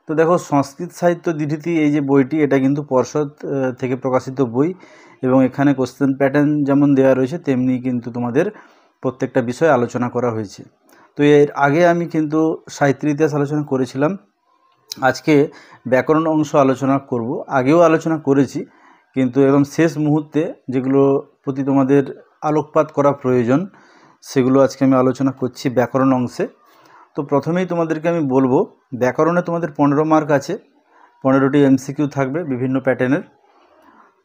তো দেখো, সংস্কৃত সাহিত্য দ্বিতীতি এই যে বইটি, এটা কিন্তু পর্ষদ থেকে প্রকাশিত বই, এবং এখানে কোশ্চেন প্যাটার্ন যেমন দেওয়া রয়েছে তেমনি কিন্তু তোমাদের প্রত্যেকটা বিষয় আলোচনা করা হয়েছে। তো এর আগে আমি কিন্তু সাহিত্যের ইতিহাস আলোচনা করেছিলাম, আজকে ব্যাকরণ অংশ আলোচনা করব। আগেও আলোচনা করেছি, কিন্তু একদম শেষ মুহূর্তে যেগুলো প্রতি তোমাদের আলোকপাত করা প্রয়োজন সেগুলো আজকে আমি আলোচনা করছি ব্যাকরণ অংশে। তো প্রথমেই তোমাদেরকে আমি বলবো, ব্যাকরণে তোমাদের 15 মার্ক আছে, 15টি এমসিকিউ থাকবে বিভিন্ন প্যাটার্নের।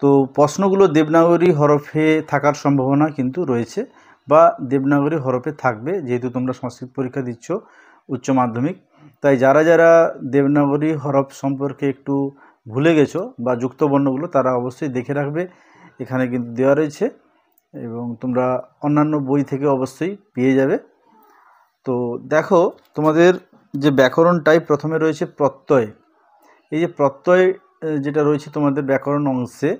তো প্রশ্নগুলো দেবনাগরী হরফে থাকার সম্ভাবনা কিন্তু রয়েছে, বা দেবনাগরী হরফে থাকবে, যেহেতু তোমরা সংস্কৃত পরীক্ষা দিচ্ছ উচ্চ মাধ্যমিক। তাই যারা যারা দেবনাগরী হরফ সম্পর্কে একটু ভুলে গেছো বা যুক্ত বর্ণগুলো, তারা অবশ্যই দেখে রাখবে, এখানে কিন্তু দেওয়া রয়েছে এবং তোমরা অন্যান্য বই থেকে অবশ্যই পেয়ে যাবে। তো দেখো, তোমাদের যে ব্যাকরণ টাইপ প্রথমে রয়েছে প্রত্যয়। এই যে প্রত্যয় যেটা রয়েছে তোমাদের ব্যাকরণ অংশে,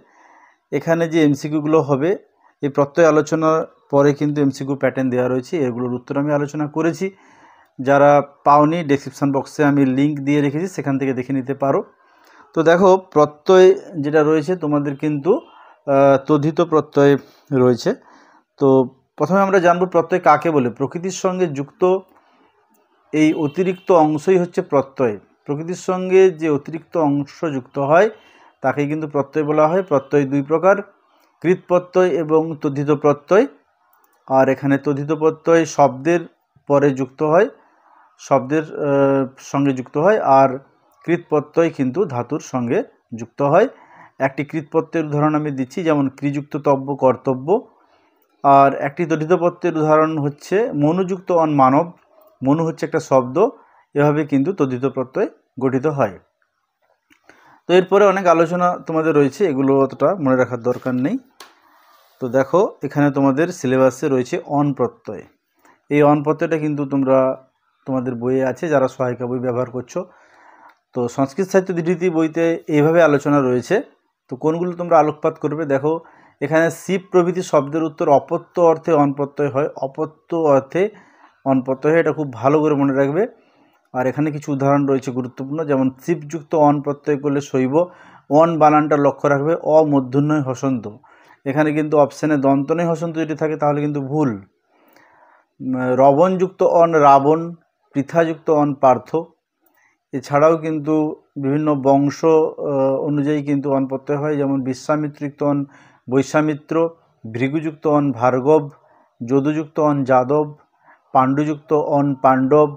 এখানে যে এমসিকিউগুলো হবে, এই প্রত্যয় আলোচনার পরে কিন্তু এমসিকিউ প্যাটার্ন দেওয়া রয়েছে, এগুলোর উত্তর আমি আলোচনা করেছি। যারা পাওনি, ডেসক্রিপশান বক্সে আমি লিঙ্ক দিয়ে রেখেছি, সেখান থেকে দেখে নিতে পারো। তো দেখো, প্রত্যয় যেটা রয়েছে তোমাদের কিন্তু তদ্ধিত প্রত্যয় রয়েছে। তো প্রথমে আমরা জানবো প্রত্যয় কাকে বলে। প্রকৃতির সঙ্গে যুক্ত এই অতিরিক্ত অংশই হচ্ছে প্রত্যয়। প্রকৃতির সঙ্গে যে অতিরিক্ত অংশ যুক্ত হয় তাকেই কিন্তু প্রত্যয় বলা হয়। প্রত্যয় দুই প্রকার, কৃৎ প্রত্যয় এবং তদ্ধিত প্রত্যয়। আর এখানে তদ্ধিত প্রত্যয় শব্দের পরে যুক্ত হয়, শব্দের সঙ্গে যুক্ত হয়, আর কৃৎ প্রত্যয় কিন্তু ধাতুর সঙ্গে যুক্ত হয়। একটি কৃৎ প্রত্যয়ের উদাহরণ আমি দিচ্ছি, যেমন ক্রিযুক্ত তব্য কর্তব্য। আর একটি তদ্ধিত প্রত্যয়ের উদাহরণ হচ্ছে মনুযুক্ত অন মানব। মনু হচ্ছে একটা শব্দ, এভাবে কিন্তু তদ্ধিত প্রত্যয় গঠিত হয়। তো এরপরে অনেক আলোচনা তোমাদের রয়েছে, এগুলো অতটা মনে রাখার দরকার নেই। তো দেখো, এখানে তোমাদের সিলেবাসে রয়েছে অন প্রত্যয়। এই অন প্রত্যয়টা কিন্তু তোমরা তোমাদের বইয়ে আছে, যারা সহায়িকা বই ব্যবহার করছো। তো সংস্কৃত সাহিত্য দ্বিতীতি বইতে এইভাবে আলোচনা রয়েছে। তো কোনগুলো তোমরা আলোকপাত করবে, দেখো এখানে শিব প্রভৃতি শব্দের উত্তর অপত্য অর্থে অন প্রত্যয় হয়, অপত্য অর্থে অন প্রত্যয় হয়, এটা খুব ভালো করে মনে রাখবে। আর এখানে কিছু উদাহরণ রয়েছে গুরুত্বপূর্ণ, যেমন শিবযুক্ত অন প্রত্যয় করলে শৈব। অন বানানটা লক্ষ্য রাখবে, অমূর্ধন্যয় হসন্ত। এখানে কিন্তু অপশানে দন্তনয় হসন্ত যদি থাকে তাহলে কিন্তু ভুল। রবণযুক্ত অন রাবণ, পৃথাযুক্ত অন পার্থ। এছাড়াও কিন্তু বিভিন্ন বংশ অনুযায়ী কিন্তু অন প্রত্যয় হয়, যেমন বিশ্বামিত্রযুক্ত অন বৈশ্বামিত্র, ভৃগুযুক্ত অন ভার্গব, যদুযুক্ত অন যাদব, পাণ্ডুযুক্ত অন পাণ্ডব,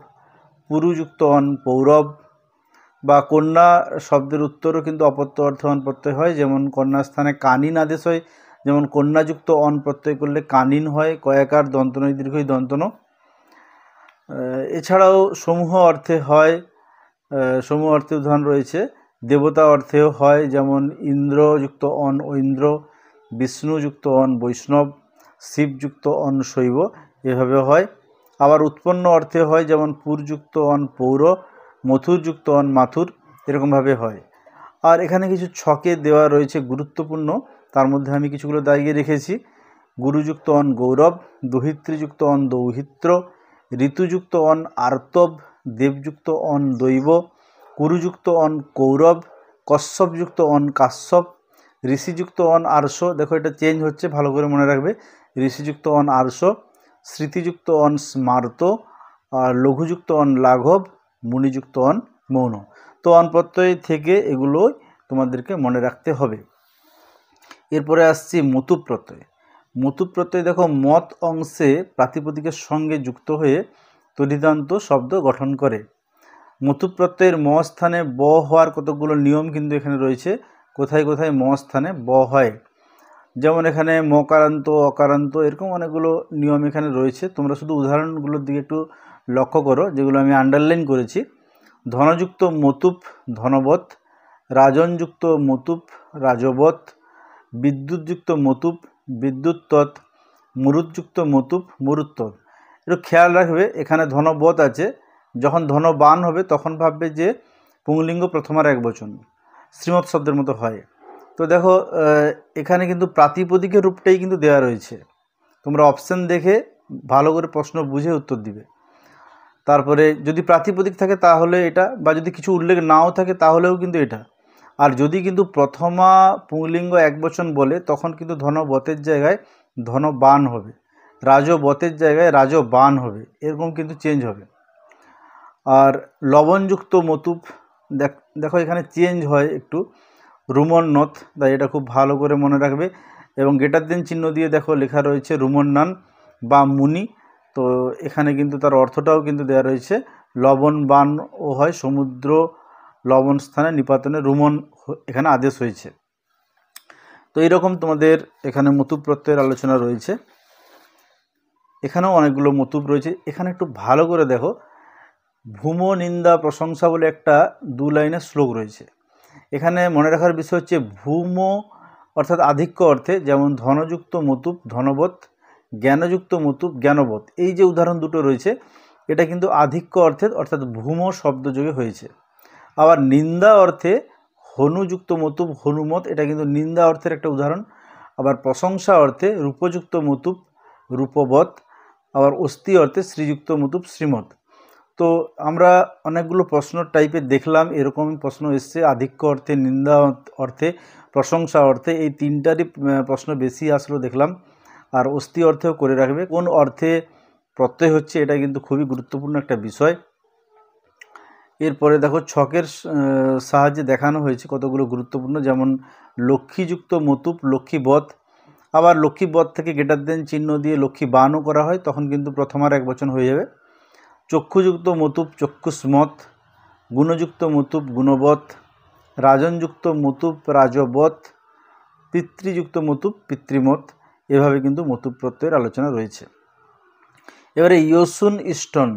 পুরুযুক্ত অন পৌরব। বা কন্যা শব্দের উত্তরও কিন্তু অপত্য অর্থে অন প্রত্যয় হয়, যেমন কন্যার স্থানে কানিন আদেশ হয়, যেমন কন্যাযুক্ত অন প্রত্যয় করলে কানিন হয়, কয়াকার দন্তনয় দীর্ঘই দন্তন। এছাড়াও সমূহ অর্থে হয়, সমূহ অর্থে উদাহরণ রয়েছে। দেবতা অর্থেও হয়, যেমন ইন্দ্রযুক্ত অন ঐন্দ্র, বিষ্ণুযুক্ত অন বৈষ্ণব, শিবযুক্ত অন শৈব, এভাবে হয়। আবার উৎপন্ন অর্থে হয়, যেমন পুরযুক্ত অন পৌর, মথুরযুক্ত অন মাথুর, এরকমভাবে হয়। আর এখানে কিছু ছকে দেওয়া রয়েছে গুরুত্বপূর্ণ, তার মধ্যে আমি কিছুগুলো দাগিয়ে রেখেছি। গুরুযুক্ত অন গৌরব, দৌহিত্রযুক্ত অন দৌহিত্র, ঋতুযুক্ত অন আর্তব, দেবযুক্ত অন দৈব, কুরুযুক্ত অন কৌরব, কশ্যপযুক্ত অন কাশ্যপ, ঋষিযুক্ত অন আর্ষ। দেখো, এটা চেঞ্জ হচ্ছে, ভালো করে মনে রাখবে। ঋষিযুক্ত অন আর্ষ, স্মৃতিযুক্ত অন স্মার্ত, আর লঘুযুক্ত অন লাঘব, মুনিযুক্ত অন মৌন। তো অন প্রত্যয় থেকে এগুলো তোমাদেরকে মনে রাখতে হবে। এরপরে আসছি মতুপ প্রত্যয়। মতুপ প্রত্যয় দেখো, মত অংশে প্রাতিপদিকের সঙ্গে যুক্ত হয়ে তদ্ধিতান্ত শব্দ গঠন করে। মতুপ প্রত্যয়ের ম স্থানে ব হওয়ার কতগুলো নিয়ম কিন্তু এখানে রয়েছে, কোথায় কোথায় ম স্থানে ব হয়। যেমন এখানে মকারান্ত, অকারান্ত, এরকম অনেকগুলো নিয়ম এখানে রয়েছে। তোমরা শুধু উদাহরণগুলোর দিকে একটু লক্ষ্য করো, যেগুলো আমি আন্ডারলাইন করেছি। ধনযুক্ত মতুপ ধনবৎ, রাজনযুক্ত মতুপ রাজবৎ, বিদ্যুৎযুক্ত মতুপ বিদ্যুৎতৎ, মুরুৎযুক্ত মতুপ মুরুত্তৎ। একটু খেয়াল রাখবে, এখানে ধনবৎ আছে, যখন ধনবান হবে তখন ভাববে যে পুংলিঙ্গ প্রথমার একবচন, শ্রীমৎ শব্দের মতো হয়। তো দেখো, এখানে কিন্তু প্রাতিপদিকের রূপটাই কিন্তু দেওয়া রয়েছে, তোমরা অপশান দেখে ভালো করে প্রশ্ন বুঝে উত্তর দিবে। তারপরে যদি প্রাতিপদিক থাকে তাহলে এটা, বা যদি কিছু উল্লেখ নাও থাকে তাহলেও কিন্তু এটা। আর যদি কিন্তু প্রথমা পুংলিঙ্গ একবচন বলে তখন কিন্তু ধনবতের জায়গায় ধনবান হবে, রাজবতের জায়গায় রাজবান হবে, এরকম কিন্তু চেঞ্জ হবে। আর লবণযুক্ত মতুপ দেখো এখানে চেঞ্জ হয় একটু, রুমন্নত, তাই এটা খুব ভালো করে মনে রাখবে। এবং গ্রেটার দেন চিহ্ন দিয়ে দেখো লেখা রয়েছে রুমন্নান বা মুনি। তো এখানে কিন্তু তার অর্থটাও কিন্তু দেওয়া রয়েছে, লবণবান ও হয় সমুদ্র লবণ স্থানে নিপাতনে রুমন এখানে আদেশ হয়েছে। তো এইরকম তোমাদের এখানে মতুপ প্রত্যয়ের আলোচনা রয়েছে। এখানেও অনেকগুলো মতুপ রয়েছে। এখানে একটু ভালো করে দেখো, ভূম নিন্দা প্রশংসা বলে একটা 2 লাইনের শ্লোক রয়েছে। এখানে মনে রাখার বিষয় হচ্ছে ভূম অর্থাৎ আধিক্য অর্থে, যেমন ধনযুক্ত মতুপ ধনবৎ, জ্ঞানযুক্ত মতুপ জ্ঞানবৎ, এই যে উদাহরণ দুটো রয়েছে এটা কিন্তু আধিক্য অর্থে অর্থাৎ ভূম শব্দযোগে হয়েছে। আবার নিন্দা অর্থে হনুযুক্ত মতুপ হনুমত, এটা কিন্তু নিন্দা অর্থের একটা উদাহরণ। আবার প্রশংসা অর্থে রূপযুক্ত মতুপ রূপবৎ, আবার অস্থি অর্থে শ্রীযুক্ত মতুপ শ্রীমৎ। তো আমরা অনেকগুলো প্রশ্ন টাইপের দেখলাম, এরকম প্রশ্ন এসছে আধিক্য অর্থে, নিন্দা অর্থে, প্রশংসা অর্থে, এই তিনটারই প্রশ্ন বেশি আসলো দেখলাম। আর অস্থি অর্থেও করে রাখবে, কোন অর্থে প্রত্যয় হচ্ছে এটা কিন্তু খুবই গুরুত্বপূর্ণ একটা বিষয়। এরপরে দেখো ছকের সাহায্যে দেখানো হয়েছে কতগুলো গুরুত্বপূর্ণ, যেমন লক্ষ্মীযুক্ত মতুপ লক্ষ্মীবৎ। আবার লক্ষ্মীবৎ থেকে গ্রেটার দেন চিহ্ন দিয়ে লক্ষ্মীবানও করা হয়, তখন কিন্তু প্রথমার একবচন হয়ে যাবে। চক্ষুযুক্ত মতুপ চক্ষুষ্মৎ, গুণযুক্ত মতুপ গুণবৎ, রাজনযুক্ত মতুপ রাজবৎ, পিতৃযুক্ত মতুপ পিতৃমত। এভাবে কিন্তু মতুপ প্রত্যয়ের আলোচনা রয়েছে। এবারে ইয়সুন ইষ্টন,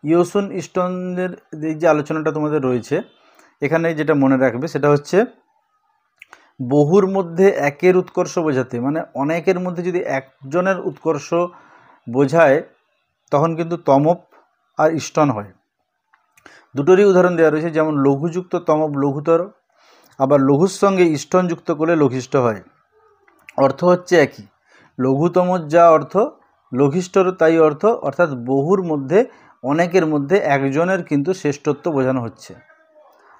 ইয়সুন ইষ্টনের এই যে আলোচনাটা তোমাদের রয়েছে, এখানে যেটা মনে রাখবে সেটা হচ্ছে বহুর মধ্যে একের উৎকর্ষ বোঝাতে, মানে অনেকের মধ্যে যদি একজনের উৎকর্ষ বোঝায় তখন কিন্তু তমপ আর ইষ্টন হয়। দুটোরই উদাহরণ দেওয়া রয়েছে, যেমন লঘুযুক্ত তমপ লঘুতর, আবার লঘুর সঙ্গে ইষ্টন যুক্ত করলে লঘিষ্ঠ হয়। অর্থ হচ্ছে একই, লঘুতম যা অর্থ লঘিষ্ঠর তাই অর্থ, অর্থাৎ বহুর মধ্যে অনেকের মধ্যে একজনের কিন্তু শ্রেষ্ঠত্ব বোঝানো হচ্ছে।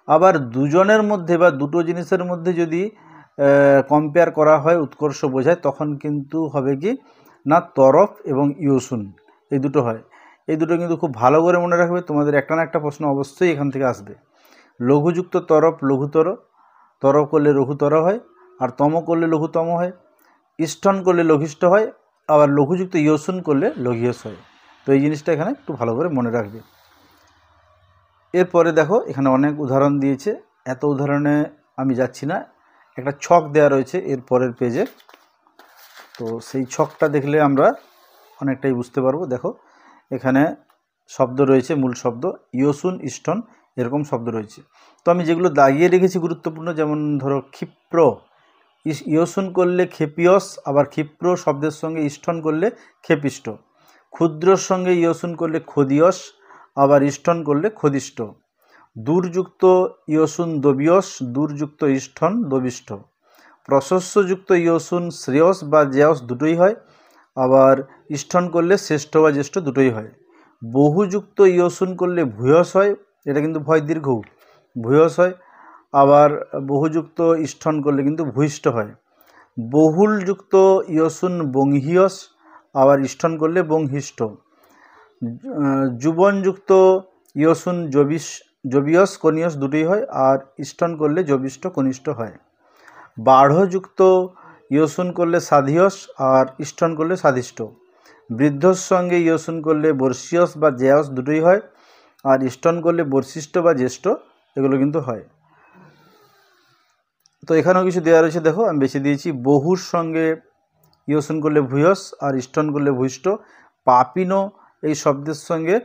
আবার দুজনের মধ্যে বা দুটো জিনিসের মধ্যে যদি কম্পেয়ার করা হয় উৎকর্ষ বোঝায়, তখন কিন্তু হবে কি না তরফ এবং ইয়সুন, এই দুটো হয়। এই দুটো কিন্তু খুব ভালো করে মনে রাখবে, তোমাদের একটা না একটা প্রশ্ন অবশ্যই এখান থেকে আসবে। লঘুযুক্ত তরফ লঘুতর, তরফ করলে লঘুতর হয়, আর তম করলে লঘুতম হয়, ইষ্টন করলে লঘিষ্ঠ হয়, আবার লঘুযুক্ত ইয়সুন করলে লঘিয়স হয়। তো এই জিনিসটা এখানে একটু ভালো করে মনে রাখবে। এরপরে দেখো এখানে অনেক উদাহরণ দিয়েছে, এত উদাহরণে আমি যাচ্ছি না, একটা ছক দেওয়া রয়েছে এর পরের পেজে। তো সেই ছকটা দেখলে আমরা অনেকটাই বুঝতে পারবো। দেখো এখানে শব্দ রয়েছে, মূল শব্দ ইয়সুন ইষ্টন এরকম শব্দ রয়েছে। তো আমি যেগুলো দাগিয়ে রেখেছি গুরুত্বপূর্ণ, যেমন ধরো ক্ষিপ্র, ইয়সুন করলে ক্ষেপিয়স, আবার ক্ষিপ্র শব্দের সঙ্গে ইষ্টন করলে ক্ষেপিষ্ট। ক্ষুদ্রর সঙ্গে ইয়সুন করলে ক্ষদিয়স, আবার ইষ্টন করলে ক্ষদিষ্ট। দূরযুক্ত ইয়সুন দবিয়স, দূরযুক্ত ইষ্টন দবিষ্ট। প্রশস্যযুক্ত ইয়সুন শ্রেয়স বা জ্যায়স দুটোই হয়, আবার ইষ্টন করলে শ্রেষ্ঠ বা জ্যেষ্ঠ দুটোই হয়। বহুযুক্ত ইয়সুন করলে ভূয়স হয়, এটা কিন্তু ভয় দীর্ঘ ভূয়স হয়, আবার বহুযুক্ত ইষ্টন করলে কিন্তু ভূইষ্ঠ হয়। বহুলযুক্ত ইয়সুন বংহিয়স, আবার ইষ্টন করলে বংহিষ্ঠ। যুবনযুক্ত ইয়সুন জবিয়স কনিয়স দুটোই হয়, আর ইষ্টন করলে জবিষ্ঠ কনিষ্ঠ হয়। বাঢ়যুক্ত ইয়সুন করলে সাধিয়স, আর ইষ্টন করলে সাধিষ্ঠ। বৃদ্ধর সঙ্গে ইয়সুন করলে বর্ষিয়স বা জ্যায়স দুটোই হয়, আর ইষ্টন করলে বর্ষিষ্ঠ বা জ্যেষ্ঠ এগুলো কিন্তু হয়। তো এখানেও কিছু দেওয়া রয়েছে, দেখো আমি বেছে দিয়েছি বহুর সঙ্গে ইয়সুন করলে ভূয়স আর ইষ্টন করলে ভূইষ্ঠ। পাপিনো এই শব্দের সঙ্গে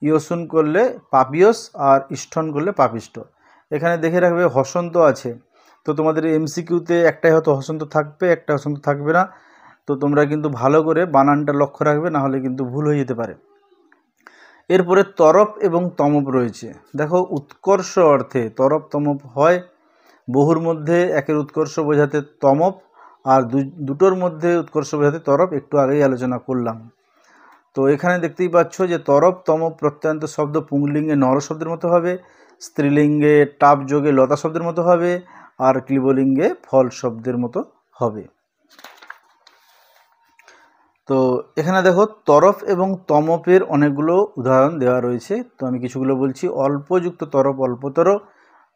ইয়সুন করলে পাপিয়স আর ইষ্টন করলে পাপিষ্ট। এখানে দেখে রাখবে হসন্ত আছে, তো তোমাদের এমসিকিউতে একটাই হয়তো হসন্ত থাকবে, একটা হসন্ত থাকবে না। তো তোমরা কিন্তু ভালো করে বানানটা লক্ষ্য রাখবে, না হলে কিন্তু ভুল হয়ে যেতে পারে। এরপরে তরফ এবং তমপ রয়েছে। দেখো উৎকর্ষ অর্থে তরফ তমপ হয়, বহুর মধ্যে একের উৎকর্ষ বোঝাতে তমপ, আর দুটোর মধ্যে উৎকর্ষ বোঝাতে তরফ, একটু আগেই আলোচনা করলাম। তো এখানে দেখতেই পাচ্ছ যে তরফ তমপ প্রত্যয়ান্ত শব্দ পুংলিঙ্গে নর শব্দের মতো হবে, স্ত্রীলিঙ্গে টাপ যোগে লতা শব্দের মতো হবে, আর ক্লিবলিঙ্গে ফল শব্দের মতো হবে। তো এখানে দেখো তরফ এবং তমপের অনেকগুলো উদাহরণ দেওয়া রয়েছে। তো আমি কিছুগুলো বলছি। অল্পযুক্ত তরফ অল্পতর,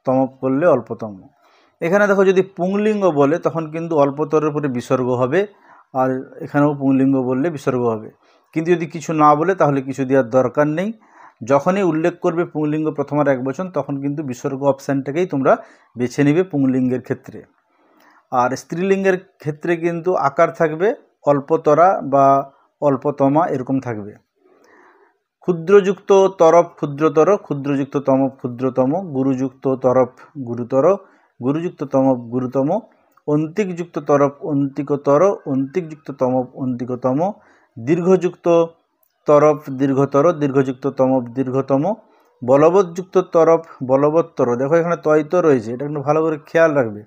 তমপ করলে অল্পতম। এখানে দেখো যদি পুংলিঙ্গ বলে তখন কিন্তু অল্পতরের উপরে বিসর্গ হবে, আর এখানেও পুংলিঙ্গ বললে বিসর্গ হবে। কিন্তু যদি কিছু না বলে তাহলে কিছু দেওয়ার দরকার নেই। যখনই উল্লেখ করবে পুংলিঙ্গ প্রথম আর একবচন তখন কিন্তু বিসর্গ অপশানটাকেই তোমরা বেছে নেবে পুংলিঙ্গের ক্ষেত্রে। আর স্ত্রীলিঙ্গের ক্ষেত্রে কিন্তু আকার থাকবে অল্পতরা বা অল্পতমা এরকম থাকবে। ক্ষুদ্রযুক্ত তরফ ক্ষুদ্রতর, ক্ষুদ্রযুক্ত তমপ ক্ষুদ্রতম, গুরুযুক্ত তরফ গুরুতর, গুরুযুক্ত তমপ গুরুতম, অন্তিকযুক্ত তরফ অন্তিকতর, অন্তিকযুক্ত তমপ অন্তিকতম, দীর্ঘযুক্ত তরফ দীর্ঘতর, দীর্ঘযুক্ত তমপ দীর্ঘতম, বলবৎযুক্ত তরফ বলবত্তর। দেখো এখানে তয়িত রয়েছে, এটা কিন্তু ভালো করে খেয়াল রাখবে।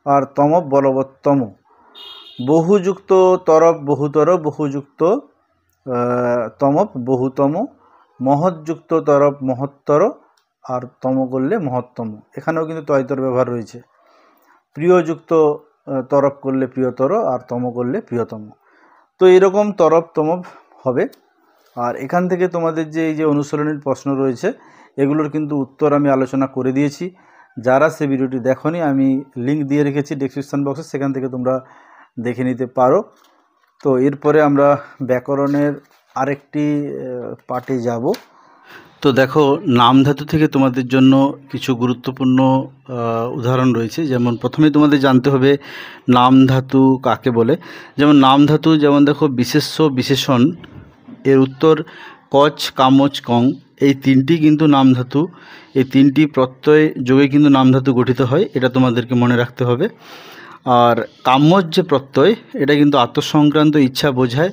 আর তমপ বলবত্তম। বহুযুক্ত তরফ বহুতর, বহুযুক্ত তমপ বহুতম, মহৎযুক্ত তরফ মহত্তর, আর তম করলে মহত্তম। এখানেও কিন্তু তয়তর ব্যবহার রয়েছে। প্রিয়যুক্ত তরফ করলে প্রিয়তর, আর তম করলে প্রিয়তম। তো এরকম তরফ তমপ হবে। আর এখান থেকে তোমাদের যে এই যে অনুশীলনীর প্রশ্ন রয়েছে এগুলোর কিন্তু উত্তর আমি আলোচনা করে দিয়েছি। যারা সে ভিডিওটি দেখোনি আমি লিঙ্ক দিয়ে রেখেছি ডেসক্রিপশন বক্সে, সেখান থেকে তোমরা দেখে নিতে পারো। তো এরপরে আমরা ব্যাকরণের আরেকটি পার্টে যাব। তো দেখো নাম ধাতু থেকে তোমাদের জন্য কিছু গুরুত্বপূর্ণ উদাহরণ রয়েছে। যেমন প্রথমে তোমাদের জানতে হবে নাম ধাতু কাকে বলে। যেমন নাম ধাতু যেমন দেখো বিশেষ্য বিশেষণ, এর উত্তর কচ কামচ কং, এই তিনটি কিন্তু নাম ধাতু। এই তিনটি প্রত্যয় যোগে কিন্তু নাম ধাতু গঠিত হয়, এটা তোমাদেরকে মনে রাখতে হবে। আর কাম্যজ যে প্রত্যয় এটা কিন্তু আত্মসংক্রান্ত ইচ্ছা বোঝায়।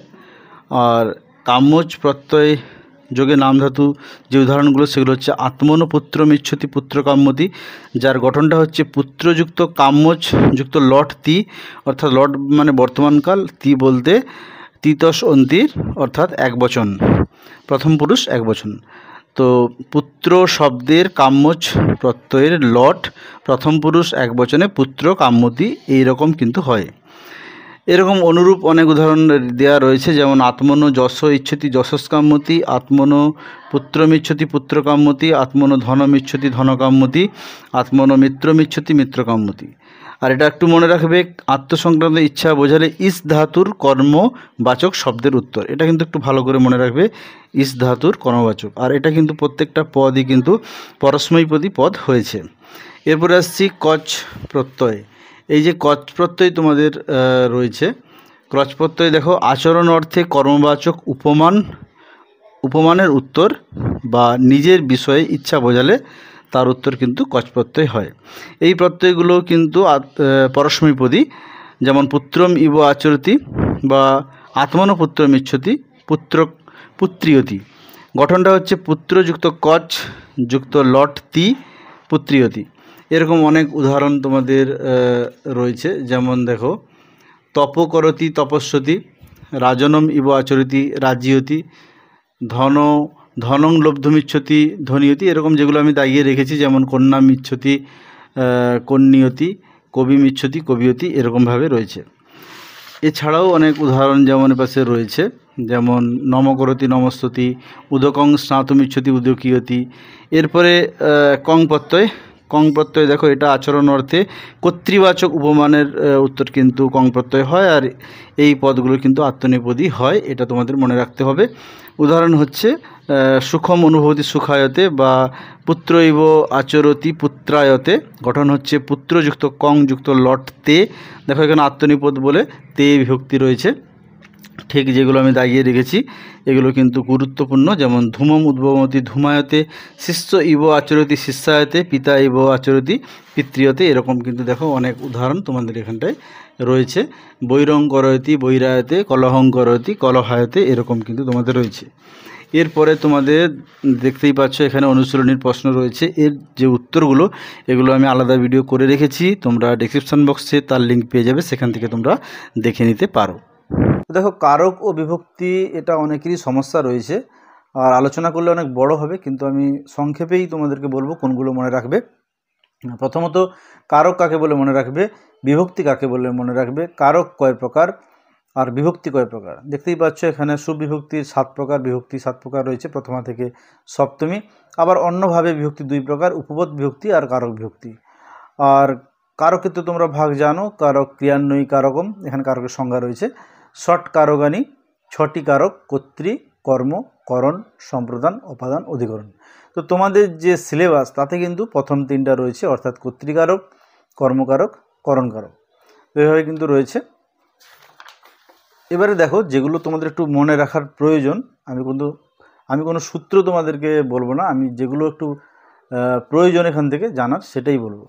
আর কাম্যজ প্রত্যয় যোগে নাম ধাতু যে উদাহরণগুলো সেগুলো হচ্ছে আত্মন পুত্রম ইচ্ছতি পুত্র কাম্যতি, যার গঠনটা হচ্ছে পুত্রযুক্ত কাম্যজ যুক্ত লট তি, অর্থাৎ লট মানে বর্তমানকাল, তি বলতে তিতস অন্তির অর্থাৎ একবচন, প্রথম পুরুষ একবচন। তো পুত্র শব্দের কাম্যজ প্রত্যয়ের লট প্রথম পুরুষ একবচনে পুত্র কাম্যতি এইরকম কিন্তু হয়। এরকম অনুরূপ অনেক উদাহরণ দেওয়া রয়েছে। যেমন আত্মনো যশ ইচ্ছতি যশস্কাম্যতি, আত্মনো পুত্রমিচ্ছতি পুত্রকাম্যতি, আত্মনো ধনমিচ্ছতি ধনকাম্যতি, আত্মনো মিত্রমিচ্ছতি মিত্রকাম্যতি। আর এটা একটু মনে রাখবে, আত্মসংক্রান্ত ইচ্ছা বোঝালে ইস ধাতুর কর্মবাচক শব্দের উত্তর। এটা কিন্তু একটু ভালো করে মনে রাখবে, ইস ধাতুর কর্মবাচক। আর এটা কিন্তু প্রত্যেকটা পদই কিন্তু পরস্মৈপদী পদ হয়েছে। এরপরে আসছি কচ প্রত্যয়। এই যে কচ প্রত্যয় তোমাদের রয়েছে, ক্রচ প্রত্যয় দেখো আচরণ অর্থে কর্মবাচক উপমানের উত্তর বা নিজের বিষয়ে ইচ্ছা বোঝালে তার উত্তর কিন্তু কচ প্রত্যয় হয়। এই প্রত্যয়গুলো কিন্তু পরস্মৈপদী। যেমন পুত্রম ইব আচরতি বা আত্মন পুত্রম ইচ্ছতি পুত্রিয়তি, গঠনটা হচ্ছে পুত্রযুক্ত কচ যুক্ত লট তি পুত্রিয়তি। এরকম অনেক উদাহরণ তোমাদের রয়েছে। যেমন দেখো তপকরতি তপস্যতি, রাজনম ইব আচরতি রাজ্যতি, ধনং লব্ধমিচ্ছতি ধনিয়তি। এরকম যেগুলো আমি দাগিয়ে রেখেছি, যেমন কন্যাম ইচ্ছতি কন্যিয়তি, কবিম ইচ্ছতি কবিয়তি, এরকমভাবে রয়েছে। এছাড়াও অনেক উদাহরণ যেমন পাশে রয়েছে, যেমন নমকরতি নমস্তুতি, উদকং স্নাতুমিচ্ছতি উদকীয়তি। এরপরে কং প্রত্যয়। কং প্রত্যয় দেখো এটা আচরণ অর্থে কর্তৃবাচক উপমানের উত্তর কিন্তু কং প্রত্যয় হয়। আর এই পদগুলো কিন্তু আত্মনেপদী হয়, এটা তোমাদের মনে রাখতে হবে। উদাহরণ হচ্ছে সুখম অনুভূতি সুখায়তে বা পুত্রৈব আচরতি পুত্রায়তে, গঠন হচ্ছে পুত্রযুক্ত কং যুক্ত লট তে। দেখো এখানে আত্মনিপদ বলে তে বিভক্তি রয়েছে। ঠিক যেগুলো আমি দাগিয়ে রেখেছি এগুলো কিন্তু গুরুত্বপূর্ণ। যেমন ধূমম উদ্ভবমতি ধূমায়তে, শিষ্য ইব আচরতি শিষ্যায়তে, পিতা ইব আচরতি পিতৃয়তে। এরকম কিন্তু দেখো অনেক উদাহরণ তোমাদের এখানটায় রয়েছে। বৈরং করয়তি বৈরায়তে, কলহং করয়তি কলহায়তে, এরকম কিন্তু তোমাদের রয়েছে। এরপরে তোমাদের দেখতেই পাচ্ছ এখানে অনুশীলনীর প্রশ্ন রয়েছে। এর যে উত্তরগুলো এগুলো আমি আলাদা ভিডিও করে রেখেছি, তোমরা ডেসক্রিপশন বক্সে তার লিঙ্ক পেয়ে যাবে, সেখান থেকে তোমরা দেখে নিতে পারো। তো দেখো কারক ও বিভক্তি এটা অনেকেরই সমস্যা রয়েছে, আর আলোচনা করলে অনেক বড় হবে, কিন্তু আমি সংক্ষেপেই তোমাদেরকে বলবো কোনগুলো মনে রাখবে। প্রথমত কারক কাকে বলে মনে রাখবে, বিভক্তি কাকে বলে মনে রাখবে, কারক কয় প্রকার আর বিভক্তি কয় প্রকার। দেখতেই পাচ্ছ এখানে সুবিভক্তির 7 প্রকার, বিভক্তি 7 প্রকার রয়েছে প্রথমা থেকে সপ্তমী। আবার অন্যভাবে বিভক্তি 2 প্রকার, উপপদ বিভক্তি আর কারক বিভক্তি। আর কারকের তো তোমরা ভাগ জানো, কারক ক্রিয়ান্বয়ী কারকম, এখানে কারকের সংজ্ঞা রয়েছে। ষট কারকানি, 6টি কারক, কর্তৃ, কর্ম, করণ, সম্প্রদান, অপাদান, অধিকরণ। তো তোমাদের যে সিলেবাস তাতে কিন্তু প্রথম 3টা রয়েছে, অর্থাৎ কর্তৃকারক, কর্মকারক, করণকারক, এইভাবে কিন্তু রয়েছে। এবারে দেখো যেগুলো তোমাদের একটু মনে রাখার প্রয়োজন, আমি কোনো সূত্র তোমাদেরকে বলবো না, আমি যেগুলো একটু প্রয়োজন এখান থেকে জানার সেটাই বলবো।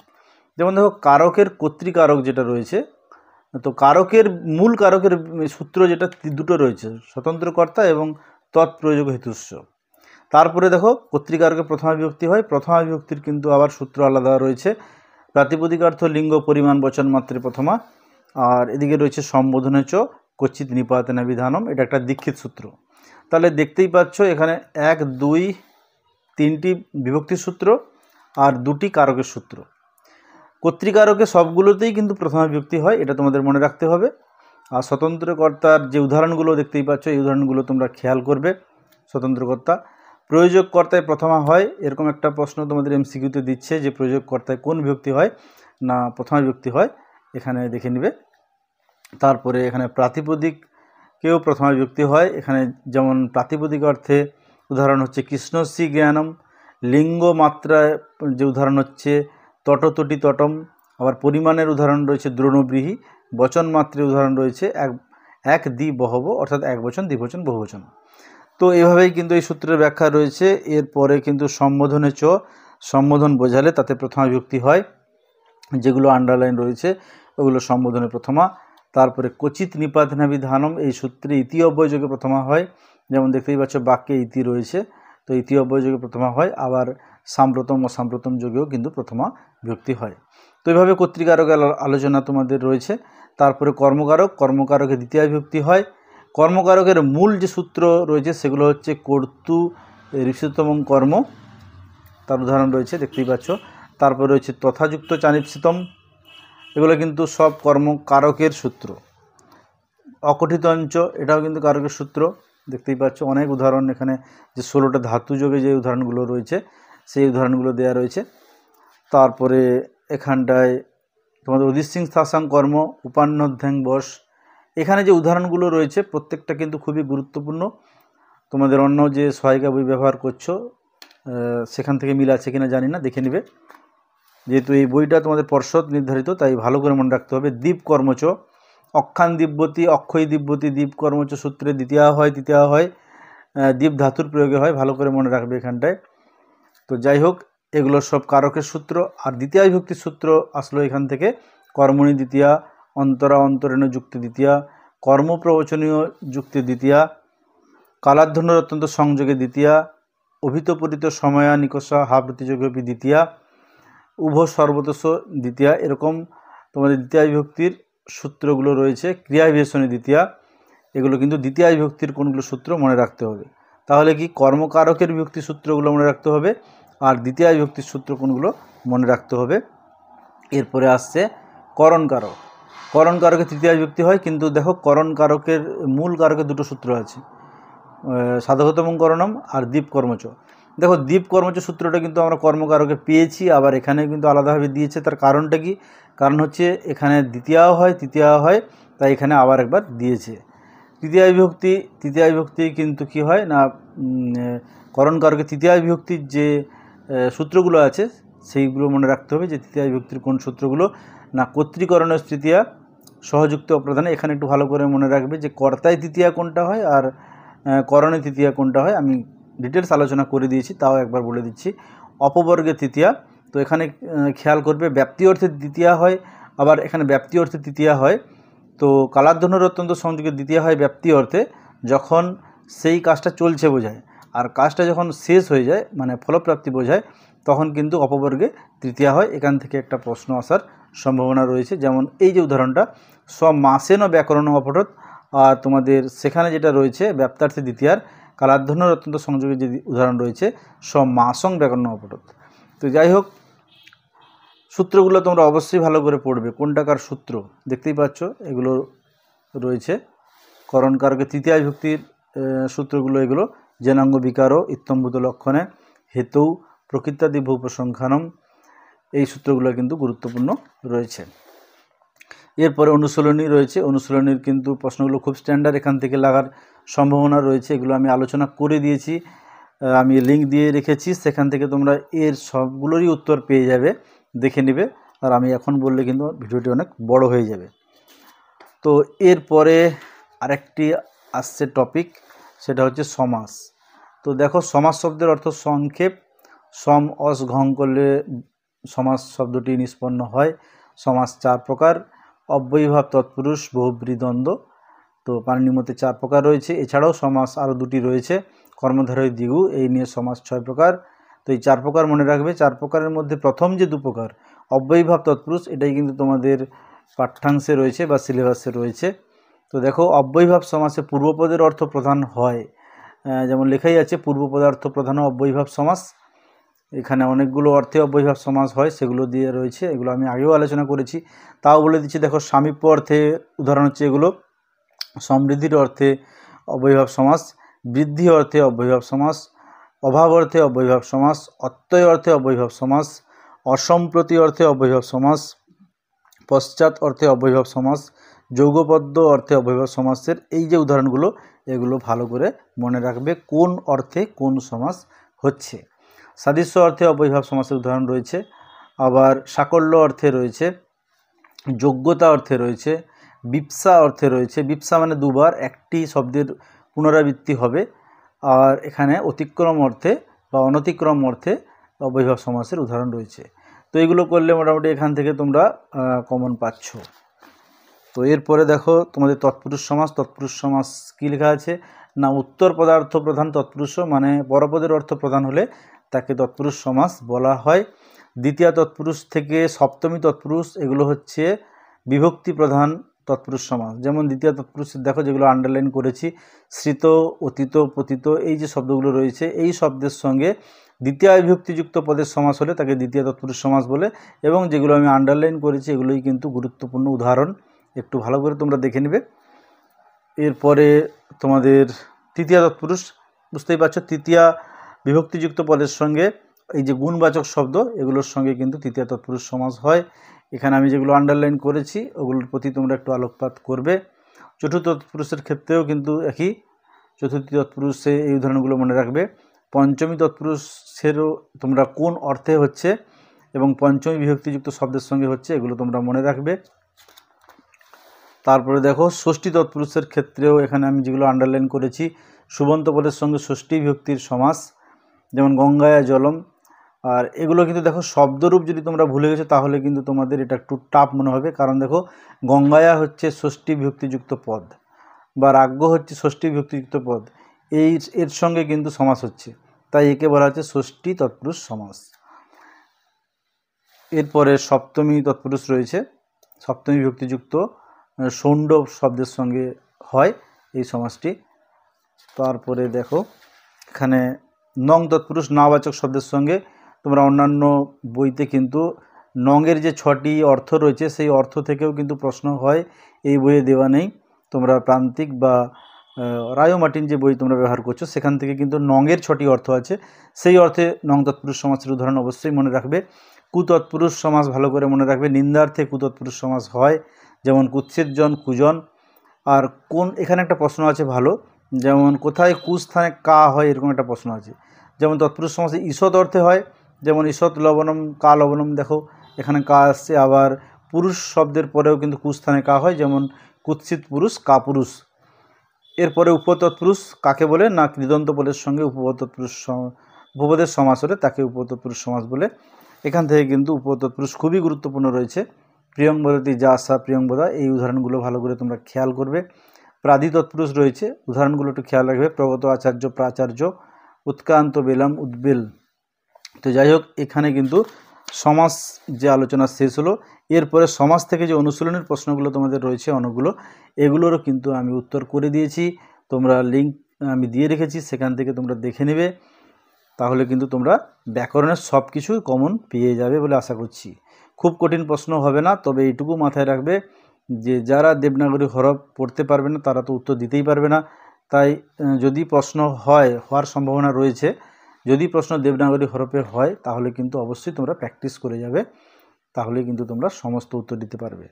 যেমন দেখো কারকের কর্তৃকারক যেটা রয়েছে, তো কারকের মূল কারকের সূত্র যেটা 2টো রয়েছে, স্বতন্ত্র কর্তা এবং তৎপ্রয়োজক হেতুস্য। তারপরে দেখো কর্তৃকারকের প্রথমা বিভক্তি হয়, প্রথমা বিভক্তির কিন্তু আবার সূত্র আলাদা রয়েছে, প্রাতিপদিকার্থ লিঙ্গ পরিমাণ বচন মাত্রে প্রথমা। আর এদিকে রয়েছে সম্বোধনে চ কচিত নিপাতেনা বিধানম, এটা একটা দীক্ষিত সূত্র। তাহলে দেখতেই পাচ্ছ এখানে 1, 2, 3টি বিভক্তির সূত্র আর 2টি কারকের সূত্র। কর্তৃকারকে সবগুলোতেই কিন্তু প্রথমা বিভক্তি হয়, এটা তোমাদের মনে রাখতে হবে। আর স্বতন্ত্র কর্তার যে উদাহরণগুলো দেখতেই পাচ্ছ, এই উদাহরণগুলো তোমরা খেয়াল করবে। স্বতন্ত্র কর্তা, প্রয়োজক কর্তায় প্রথমা হয়, এরকম একটা প্রশ্ন তোমাদের এমসিকিউতে দিচ্ছে যে প্রয়োজক কর্তায় কোন বিভক্তি হয়, না প্রথমা বিভক্তি হয়, এখানে দেখে নেবে। তারপরে এখানে প্রাতিপদিকেও প্রথমা বিভক্তি হয়, এখানে যেমন প্রাতিপদিক অর্থে উদাহরণ হচ্ছে কৃষ্ণশ্রী জ্ঞানম, লিঙ্গ মাত্রায় যে উদাহরণ হচ্ছে তটতটি তটম, আবার পরিমাণের উদাহরণ রয়েছে দ্রোণব্রীহি, বচন মাত্রের উদাহরণ রয়েছে এক দ্বি বহব, অর্থাৎ এক বচন, দ্বিবচন, বহুবচন। তো এভাবেই কিন্তু এই সূত্রের ব্যাখ্যা রয়েছে। এরপরে কিন্তু সম্বোধনে চ, সম্বোধন বোঝালে তাতে প্রথমা বিভক্তি হয়, যেগুলো আন্ডারলাইন রয়েছে ওগুলো সম্বোধনে প্রথমা। তারপরে কচিত নিপাতনা বিধানম, এই সূত্রে ইতি অব্যয়যোগে প্রথমা হয়, যেমন দেখতেই পাচ্ছ বাক্যে ইতি রয়েছে, তো ইতি অব্যয়যোগে প্রথমা হয়। আবার সাম্প্রতম ও সাম্প্রতম যোগেও কিন্তু প্রথমা বিভক্তি হয়। তো এইভাবে কর্তৃকারকের আলোচনা তোমাদের রয়েছে। তারপরে কর্মকারক, কর্মকারকে দ্বিতীয় বিভক্তি হয়। কর্মকারকের মূল যে সূত্র রয়েছে সেগুলো হচ্ছে কর্তু ঋষিতম কর্ম, তার উদাহরণ রয়েছে দেখতেই পাচ্ছ। তারপরে রয়েছে তথাযুক্ত চানিপসিতম, এগুলো কিন্তু সব কর্মকারকের সূত্র। অকথিত অঞ্চ, এটাও কিন্তু কারকের সূত্র, দেখতেই পাচ্ছ অনেক উদাহরণ এখানে, যে 16টা ধাতু যোগে যে উদাহরণগুলো রয়েছে সেই উদাহরণগুলো দেওয়া রয়েছে। তারপরে এখানটায় তোমাদের অধিসিং স্থাসাং কর্ম, উপান্নধ্যাং বশ, এখানে যে উদাহরণগুলো রয়েছে প্রত্যেকটা কিন্তু খুবই গুরুত্বপূর্ণ। তোমাদের অন্য যে সহায়িকা বই ব্যবহার করছো সেখান থেকে মিল আছে কিনা জানি না, দেখে নেবে। যেহেতু এই বইটা তোমাদের পর্ষদ নির্ধারিত, তাই ভালো করে মনে রাখতে হবে। দ্বীপ কর্মচ, অক্ষান দিব্যতি, অক্ষয় দিব্যতি, দ্বীপ কর্মচ সূত্রে দ্বিতীয়া হয়, তৃতীয়া হয়, দ্বীপ ধাতুর প্রয়োগে হয়, ভালো করে মনে রাখবে এখানটায়। তো যাই হোক, এগুলো সব কারকের সূত্র। আর দ্বিতীয় বিভক্তির সূত্র আসলো এখান থেকে, কর্মণি দ্বিতীয়া, অন্তরা অন্তরেণ যুক্তি দ্বিতীয়া, কর্মপ্রবচনীয় যুক্তি দ্বিতীয়া, কালাধ্বনুর অত্যন্ত সংযোগে দ্বিতীয়া, অভিতপরিত সময়া নিকষা হা প্রতিযোগী দ্বিতীয়া, উভ সর্বতস দ্বিতীয়া। এরকম তোমাদের দ্বিতীয় বিভক্তির সূত্রগুলো রয়েছে। ক্রিয়া বিশেষণী দ্বিতীয়া, এগুলো কিন্তু দ্বিতীয় বিভক্তির কোনগুলো সূত্র মনে রাখতে হবে। তাহলে কি কর্মকারকের বিভক্তির সূত্রগুলো মনে রাখতে হবে, আর দ্বিতীয় বিভক্তির সূত্র কোনগুলো মনে রাখতে হবে। এরপরে আসছে করণকারক, করণকারকের তৃতীয় বিভক্তি হয়, কিন্তু দেখো করণকারকের মূল কারকের 2টো সূত্র আছে, সাধকতম করণম আর দ্বীপ কর্মচ। দেখো দ্বীপ কর্মচ সূত্রটা কিন্তু আমরা কর্মকারকে পেয়েছি, আবার এখানে কিন্তু আলাদাভাবে দিয়েছে। তার কারণটা কি? কারণ হচ্ছে এখানে দ্বিতীয়াও হয় তৃতীয়াও হয়, তাই এখানে আবার একবার দিয়েছে। তৃতীয় বিভক্তি কিন্তু কি হয় না, করণকারকের তৃতীয় বিভক্তির যে সূত্রগুলো আছে সেইগুলো মনে রাখতে হবে, যে তৃতীয় বিভক্তির কোন সূত্রগুলো না, কর্তৃকরণের তৃতীয়া, সহযুক্ত অপ্রধানে। এখানে একটু ভালো করে মনে রাখবে যে কর্তায় তৃতীয়া কোনটা হয় আর করণে তৃতীয়া কোনটা হয়, আমি ডিটেলস আলোচনা করে দিয়েছি, তাও একবার বলে দিচ্ছি। অপবর্গের তৃতীয়া, তো এখানে খেয়াল করবে ব্যাপ্তি অর্থে দ্বিতীয়া হয়, আবার এখানে ব্যাপ্তি অর্থে তৃতীয়া হয়। তো কালাধ্বনুর অত্যন্ত সংযোগে দ্বিতীয়া হয় ব্যাপ্তি অর্থে, যখন সেই কাজটা চলছে বোঝায়, আর কাজটা যখন শেষ হয়ে যায় মানে ফলপ্রাপ্তি বোঝায়, তখন কিন্তু অপবর্গে তৃতীয়া হয়। এখান থেকে একটা প্রশ্ন আসার সম্ভাবনা রয়েছে। যেমন এই যে উদাহরণটা, স্ব মাসেন ব্যাকরণ অপঠত আর তোমাদের সেখানে যেটা রয়েছে ব্যাপ্তার্থে দ্বিতীয়ার কালাধ্বন্যর অত্যন্ত সংযোগের যে উদাহরণ রয়েছে সমাসং ব্যাকরণ অপটত। তো যাই হোক, সূত্রগুলো তোমরা অবশ্যই ভালো করে পড়বে। কোনটাকার সূত্র দেখতেই পাচ্ছ, এগুলো রয়েছে করণকারকে তৃতীয় বিভক্তির সূত্রগুলো এগুলো। জেনাঙ্গ বিকারও ইত্যম্ভূত লক্ষণে হেতু প্রকৃতাদি ভূপসংখ্যানম, এই সূত্রগুলো কিন্তু গুরুত্বপূর্ণ রয়েছে। এরপরে অনুশীলনী রয়েছে। অনুশীলনীর কিন্তু প্রশ্নগুলো খুব স্ট্যান্ডার্ড, এখান থেকে লাগার সম্ভাবনা রয়েছে। এগুলো আমি আলোচনা করে দিয়েছি, আমি লিঙ্ক দিয়ে রেখেছি, সেখান থেকে তোমরা এর সবগুলোরই উত্তর পেয়ে যাবে, দেখে নেবে। আর আমি এখন বললে কিন্তু ভিডিওটি অনেক বড় হয়ে যাবে। তো এরপরে আরেকটি আসছে টপিক, সেটা হচ্ছে সমাস। তো দেখো, সমাস শব্দের অর্থ সংক্ষেপ। সম অস ঘং করলে সমাস শব্দটি নিষ্পন্ন হয়। সমাস 4 প্রকার: অব্যয়ীভাব, তৎপুরুষ, বহুব্রী, দ্বন্দ্ব। তো পাণিনির মতে 4 প্রকার রয়েছে। এছাড়াও সমাস আরও 2টি রয়েছে, কর্মধারয়, দ্বিগু, এই নিয়ে সমাস 6 প্রকার। তো এই 4 প্রকার মনে রাখবে। 4 প্রকারের মধ্যে প্রথম যে 2 প্রকার অব্যয়ীভাব, তৎপুরুষ, এটাই কিন্তু তোমাদের পাঠ্যাংশে রয়েছে বা সিলেবাসে রয়েছে। তো দেখো, অব্যয়ীভাব সমাসে পূর্বপদের অর্থ প্রধান হয়, যেমন লেখাই আছে পূর্ব পদার্থ প্রধান অব্যয়ীভাব সমাস। এখানে অনেকগুলো অর্থে অব্যয়ীভাব সমাস হয়, সেগুলো দিয়ে রয়েছে, এগুলো আমি আগেও আলোচনা করেছি, তাও বলে দিচ্ছি। দেখো, সামীপ্য অর্থে উদাহরণ হচ্ছে এগুলো: সমৃদ্ধির অর্থে অব্যয়ীভাব সমাস, বৃদ্ধি অর্থে অব্যয়ীভাব সমাস, অভাব অর্থে অব্যয়ীভাব সমাস, অত্যয় অর্থে অব্যয়ীভাব সমাস, অসম্প্রতি অর্থে অব্যয়ীভাব সমাস, পশ্চাৎ অর্থে অব্যয়ীভাব সমাস, যৌগপদ্য অর্থে অব্যয়ীভাব সমাসের এই যে উদাহরণগুলো, এগুলো ভালো করে মনে রাখবে কোন অর্থে কোন সমাস হচ্ছে। সাদৃশ্য অর্থে অব্যয়ীভাব সমাসের উদাহরণ রয়েছে, আবার সাকল্য অর্থে রয়েছে, যোগ্যতা অর্থে রয়েছে, বিপসা অর্থে রয়েছে। বিপসা মানে দুবার একটি শব্দের পুনরাবৃত্তি হবে। আর এখানে অতিক্রম অর্থে বা অনতিক্রম অর্থে অব্যয়ীভাব সমাসের উদাহরণ রয়েছে। তো এগুলো করলে মোটামুটি এখান থেকে তোমরা কমন পাচ্ছ। তো এরপরে দেখো, তোমাদের তৎপুরুষ সমাস। তৎপুরুষ সমাস কী লেখা আছে না, উত্তর পদার্থ প্রধান তৎপুরুষ, মানে পরপদের অর্থ প্রধান হলে তাকে তৎপুরুষ সমাস বলা হয়। দ্বিতীয় তৎপুরুষ থেকে সপ্তমী তৎপুরুষ, এগুলো হচ্ছে বিভক্তি প্রধান তৎপুরুষ সমাস। যেমন দ্বিতীয় তৎপুরুষের দেখো, যেগুলো আন্ডারলাইন করেছি, শ্রিত, অতীত, পতিত, এই যে শব্দগুলো রয়েছে, এই শব্দের সঙ্গে দ্বিতীয় বিভক্তিযুক্ত পদের সমাস হলে তাকে দ্বিতীয় তৎপুরুষ সমাস বলে। এবং যেগুলো আমি আন্ডারলাইন করেছি এগুলোই কিন্তু গুরুত্বপূর্ণ উদাহরণ, একটু ভালো করে তোমরা দেখে নেবে। এরপরে তোমাদের তৃতীয় তৎপুরুষ, বুঝতেই পারছো, তৃতীয় বিভক্তিযুক্ত পদের সঙ্গে এই যে গুণবাচক শব্দ, এগুলোর সঙ্গে কিন্তু তৃতীয় তৎপুরুষ সমাস হয়। এখানে আমি যেগুলো আন্ডারলাইন করেছি ওগুলোর প্রতি তোমরা একটু আলোকপাত করবে। চতুর্থ তৎপুরুষের ক্ষেত্রেও কিন্তু একই, চতুর্থ তৎপুরুষে এই উদাহরণগুলো মনে রাখবে। পঞ্চমী তৎপুরুষেরও তোমরা কোন অর্থে হচ্ছে এবং পঞ্চমী বিভক্তিযুক্ত শব্দের সঙ্গে হচ্ছে, এগুলো তোমরা মনে রাখবে। তারপরে দেখো, ষষ্ঠী তৎপুরুষের ক্ষেত্রেও এখানে আমি যেগুলো আন্ডারলাইন করেছি, সুবন্ত পদের সঙ্গে ষষ্ঠী বিভক্তির সমাস, যেমন গঙ্গায়া জলম। আর এগুলো কিন্তু দেখো, শব্দরূপ যদি তোমরা ভুলে গেছো তাহলে কিন্তু তোমাদের এটা একটু টাফ মনে হবে, কারণ দেখো, গঙ্গায়া হচ্ছে ষষ্ঠী বিভক্তিযুক্ত পদ, বা রাজ্য হচ্ছে ষষ্ঠী বিভক্তিযুক্ত পদ, এর সঙ্গে কিন্তু সমাস হচ্ছে, তাই একে বলা হচ্ছে ষষ্ঠী তৎপুরুষ সমাস। এরপরে সপ্তমী তৎপুরুষ রয়েছে, সপ্তমী বিভক্তিযুক্ত ষণ্ড শব্দের সঙ্গে হয় এই সমাসটি। তারপরে দেখো, এখানে নং তৎপুরুষ নাবাচক শব্দের সঙ্গে, তোমরা অন্যান্য বইতে কিন্তু নংয়ের যে 6টি অর্থ রয়েছে সেই অর্থ থেকেও কিন্তু প্রশ্ন হয়, এই বইয়ে দেওয়া নেই। তোমরা প্রান্তিক বা রায় মার্টিন যে বই তোমরা ব্যবহার করছো সেখান থেকে কিন্তু নংয়ের 6টি অর্থ আছে, সেই অর্থে নং তৎপুরুষ সমাসের উদাহরণ অবশ্যই মনে রাখবে। কুতৎপুরুষ সমাস ভালো করে মনে রাখবে, নিন্দার্থে কুতৎপুরুষ সমাস হয়, যেমন কুৎসিতজন, কুজন। আর কোন, এখানে একটা প্রশ্ন আছে ভালো, যেমন কোথায় কুস্থানে কা হয়, এরকম একটা প্রশ্ন আছে। যেমন তৎপুরুষ সমাসে ঈষৎ অর্থে হয়, যেমন ঈষৎ লবণম, কা লবণম, দেখো এখানে কা আসছে। আবার পুরুষ শব্দের পরেও কিন্তু কুস্থানে কা হয়, যেমন কুৎসিত পুরুষ, কা পুরুষ। এরপরে উপতৎপুরুষ কাকে বলে না, কৃদন্ত পদের সঙ্গে উপপদের সমাস হলে তাকে উপতৎপুরুষ সমাস বলে। এখান থেকে কিন্তু উপতৎপুরুষ খুবই গুরুত্বপূর্ণ রয়েছে। প্রিয়ংবদতি, যা আসা, প্রিয়ংবদা, এই উদাহরণগুলো ভালো করে তোমরা খেয়াল করবে। প্রাদি তৎপুরুষ রয়েছে, উদাহরণগুলো একটু খেয়াল রাখবে। প্রগত, আচার্য, প্রাচার্য, উৎক্রান্ত, বেলাম, উদ্বেল। তো যাই হোক, এখানে কিন্তু সমাস যে আলোচনা শেষ হলো, এরপরে সমাস থেকে যে অনুশীলনের প্রশ্নগুলো তোমাদের রয়েছে অনেকগুলো, এগুলোরও কিন্তু আমি উত্তর করে দিয়েছি। তোমরা লিঙ্ক আমি দিয়ে রেখেছি, সেখান থেকে তোমরা দেখে নেবে। তাহলে কিন্তু তোমরা ব্যাকরণের সব কিছু কমন পেয়ে যাবে বলে আশা করছি। খুব কঠিন প্রশ্ন হবে না, তবে এইটুকু মাথায় রাখবে যে যারা দেবনাগরী হরফ পড়তে পারবে না তারা তো উত্তর দিতেই পারবে না। তাই যদি প্রশ্ন হওয়ার সম্ভাবনা রয়েছে, যদি প্রশ্ন দেবনাগরী হরফে হয় তাহলে কিন্তু অবশ্যই তোমরা প্র্যাকটিস করে যাবে, তাহলে কিন্তু তোমরা সমস্ত উত্তর দিতে পারবে।